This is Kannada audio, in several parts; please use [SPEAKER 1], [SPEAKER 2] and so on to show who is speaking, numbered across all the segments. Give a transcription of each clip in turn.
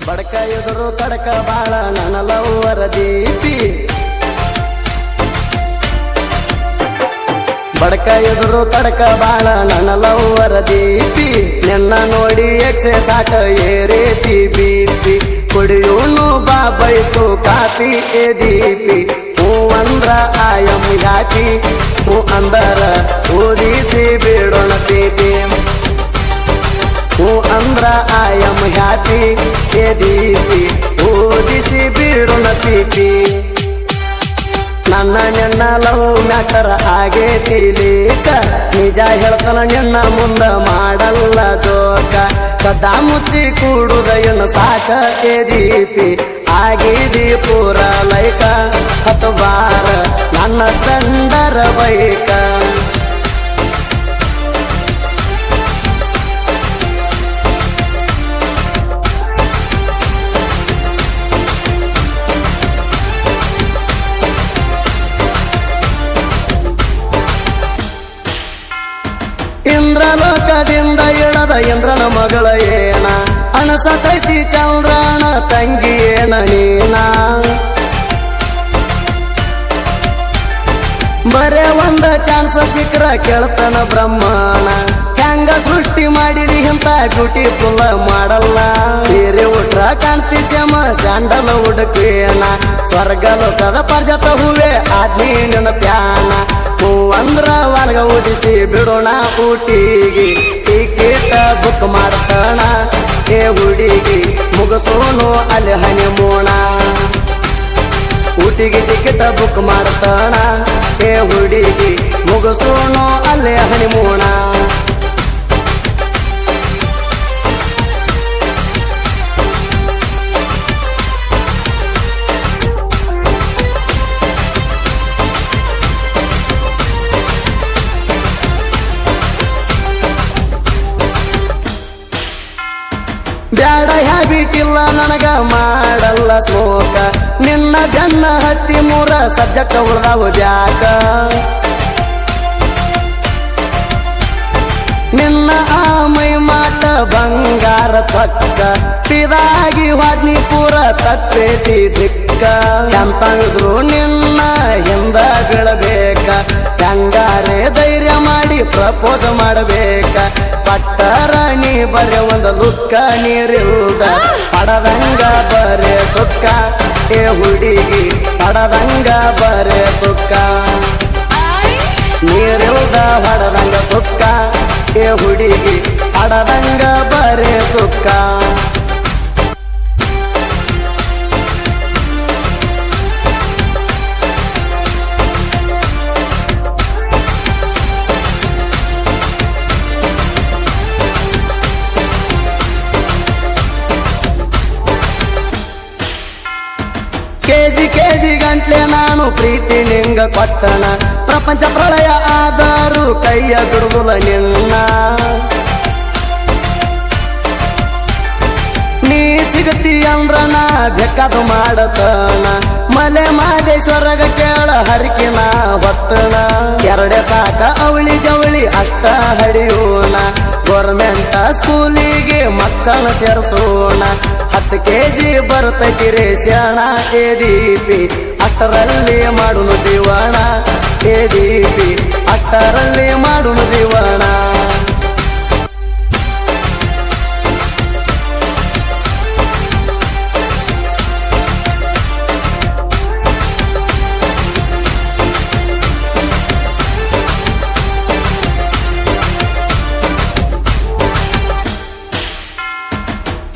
[SPEAKER 1] ಬಡಕ ಎದುರು ಕಡಕ ಬಾಳ ನನ್ನ ಲವ್ವರ ದೀಪಿ ಬಡಕ ಎದುರು ಕಡಕ ಬಾಳ ನನ್ನ ಲವ್ವರ ದೀಪಿ ನಿನ್ನ ನೋಡಿ ಎಕ್ಸೆ ಸಾಕ ಏರೇತಿ ಬಿಪಿ ಕುಡಿಯೋನು ಬಾಬೈತು ಕಾಪಿ ಎ ದೀಪಿ ಹೂ ಅಂದ್ರ ಆಯಂ ಯಾಕಿ ಹೂ ಅಂದರ ಓದಿಸಿ ಬಿಡೋಣ ಪೀಪಿ ಹೂ ಅಂದ್ರ ಆಯಂ ಹ್ಯಾಪಿ ಎ ದೀಪಿ ಓದಿಸಿ ಬಿಡೋಣ ಪೀಪಿ ನನ್ನ ನಿನ್ನ ಲವ್ ಮ್ಯಾಟರ್ ಆಗೇತಿ ಲೀಕ ನಿಜ ಹೇಳ್ತಾನ ನಿನ್ನ ಮುಂದ ಮಾಡಲ್ಲ ಜೋಕ ಕದ ಮುಚ್ಚಿ ಕೂಡುದ ಏನು ಸಾಕ ಎ ದೀಪಿ ಆಗಿದಿ ಪೂರ ಲೈಕ ಹತ್ತು ಬಾರ ನನ್ನ ಸ್ಟಂಡರ ಬೈಕ ಇಂದ್ರಲೋಕದಿಂದ ಇಳದ ಇಂದ್ರನ ಮಗಳ ಏನ ಅಣಸತೈತಿ ಚಂದ್ರನ ತಂಗಿ ಏನ ನೀನ ಬರೇ ಒಂದ ಚಾನ್ಸ್ ಸಿಕ್ರ ಕೇಳ್ತಾನ ಬ್ರಹ್ಮಣ ಹೆಂಗ ಸೃಷ್ಟಿ ಮಾಡಿದಿ ಇಂತ ಬ್ಯೂಟಿಫುಲ್ ಮಾಡಲ್ಲ ಸೀರೆ ಉಟ್ರ ಕಾಣ್ತಿ ಶ್ಯಾಮ ಸ್ಯಾಂಡಲ್ ಹುಡುಕೇನ ಸ್ವರ್ಗ ಲೋಕದ ಪರ್ಜತ ಹೂವೆ ಆದ್ನಿ ನಿನ್ನ ಪ್ಯಾನ ಹೂ ಅಂದ್ರ ಒಳಗ ಉದಿಸಿ ಬಿಡೋಣ ಊಟಿಗಿ ಟಿಕೆಟ್ ಬುಕ್ ಮಾಡ್ತಾನ ಏ ಹುಡುಗಿ ಮುಗಸೋನು ಅಲ್ಲಿ ಹನಿಮೂಣ ಊಟಿಗೆ ಟಿಕೆಟ್ ಬುಕ್ ಮಾಡ್ತಾನ ಏ ಹುಡುಗಿ ಮುಗಸೋನು ಅಲ್ಲೇ ಹನಿಮೂಣ ಬ್ಯಾಡ ಹ್ಯಾಬಿಟ್ ಇಲ್ಲ ನನಗ ಮಾಡಲ್ಲ ಸ್ಮೋಕ ನಿನ್ನ ಬೆನ್ನ ಹತ್ತಿ ಮೂರ ಸಬ್ಜೆಕ್ಟ್ ಉಳ್ದಾವು ಬ್ಯಾಕ ನಿನ್ನ ಆ ಮೈ ಮಾಟ ಬಂಗಾರ ತಕ್ಕ ಪಿದಾಗಿ ವಾದ್ನಿ ಪೂರ ತಪ್ಪೇತಿ ದಿಕ್ಕ ಎಂತಂದ್ರು ನಿನ್ನ ಹಿಂದ ಬೀಳಬೇಕ ಹೆಂಗಾರೆ ಧೈರ್ಯ ಮಾಡಿ ಪ್ರಪೋಸ್ ಮಾಡಬೇಕ ಪಟ್ಟರ ನೀ ಬರೆ ಒಂದು ಲುಕ್ಕ ನೀರಿಲ್ದ ಪಡದಂಗ ಬರೆ ಸುಕ್ಕ ಏ ಹುಡುಗಿ ಪಡದಂಗ ಬರೆ ಸುಕ್ಕ ನೀರಿಲ್ದ ಹೊಡದಂಗ ಸುಕ್ಕ ಏ ಹುಡುಗಿ ಪಡದಂಗ ಬರೆ ಸುಕ್ಕ ಕೆಜಿ ಕೆಜಿ ಗಂಟ್ಲೆ ನಾನು ಪ್ರೀತಿ ನಿಂಗ ಕೊಟ್ಟಣ ಪ್ರಪಂಚ ಪ್ರಳಯ ಆದರೂ ಕೈಯ ಬಿಡುವುಲ ನಿನ್ನ ನೀ ಸಿಗತಿ ಅಂದ್ರ ನಾ ಬೇಕಾದು ಮಾಡತಣ ಮಲೆ ಮಾದೇಶ್ವರಗ ಕೇಳ ಹರಿಕಿನ ಹೊತ್ತಣ ಎರಡೆ ಸಾಕ ಅವಳಿ ಜವಳಿ ಅಷ್ಟ ಹಡಿಯೋಣ ಗೌರ್ಮೆಂಟ್ ಸ್ಕೂಲಿಗೆ ಮಕ್ಕಳ ಸೇರಿಸೋಣ 10 kg ಬರ್ತೈತಿ ರೇಷಣ ಎ ದೀಪಿ ಅಷ್ಟರಲ್ಲಿ ಮಾಡುನು ಜೀವನ ಎ ದೀಪಿ ಅಷ್ಟರಲ್ಲಿ ಮಾಡುನು ಜೀವನ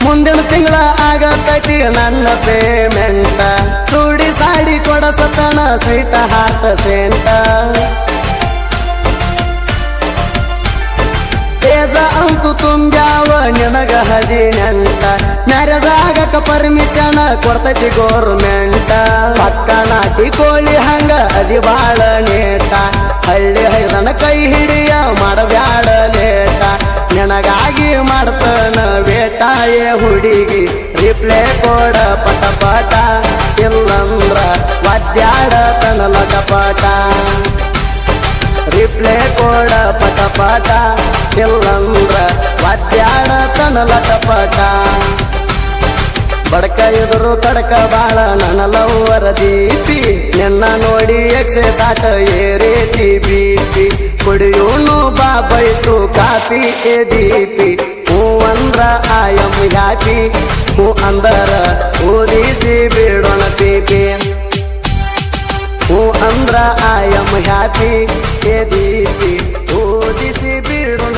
[SPEAKER 1] ಮುಂದಿನ ತಿಂಗಳ ಆಗತೈತಿ ನನ್ನ ಪೇಮೆಂಟ ಚೂಡಿ ಸಾಡಿ ಕೊಡಸತನ ಸ್ವೀಟ ಹಾರ್ಟ ಸೆಂಟ ತೇಜ ಅಂತು ತುಂಬ್ಯಾವ ನಿನಗ 18 ಮ್ಯಾರೇಜ್ ಆಗಕ ಪರ್ಮಿಷನ್ ಕೊಡ್ತೈತಿ ಗೌರ್ಮೆಂಟ ಪಕ್ಕ ನಾಟಿ ಕೋಳಿ ಹಂಗ ಅದಿ ಬಾಳ ನೇಟ ಹಳ್ಳಿ ಹೈದನ ಕೈ ಹಿಡಿಯ ಮಾಡಬ್ಯಾಡ ಲೇಟ ನಿನಗಾಗಿ ಮಾಡ್ತಾನ ವೇಟ ಏ ಹುಡುಗಿ ರಿಪ್ಲೇ ಕೊಡ ಪಟ ಪಟ ಇಲ್ಲಂದ್ರ ವಾದ್ಯಾಡ ತನಲ ಕಪಟ ರಿಪ್ಲೇ ಕೊಡ ಪಟ ಪಟ ಇಲ್ಲಂದ್ರ ವಾದ್ಯಾಡ ತನಲ ಕಪಟ ಬಡಕ ಎದುರು ಕಡಕ ಬಾಳ ನನ್ನ ಲವ್ವರ ದೀಪಿ ನಿನ್ನ ನೋಡಿ ಎಕ್ಸೆಸ್ ಆಟ ಏರೇತಿ ಬಿಪಿ ಕುಡಿಯೋನು ಬಾಬೈತು ಕಾಪಿ ಎ ದೀಪಿ ಹೂ ಅಂದ್ರ ಐ ಆಮ್ ಹ್ಯಾಪಿ ಹೂ ಅಂದರ ಓದಿಸಿ ಬಿಡೋಣ ಪೀಪಿ ಹೂ ಅಂದ್ರ I am happy A Deepi ಓದಿಸಿ ಬಿಡೋಣ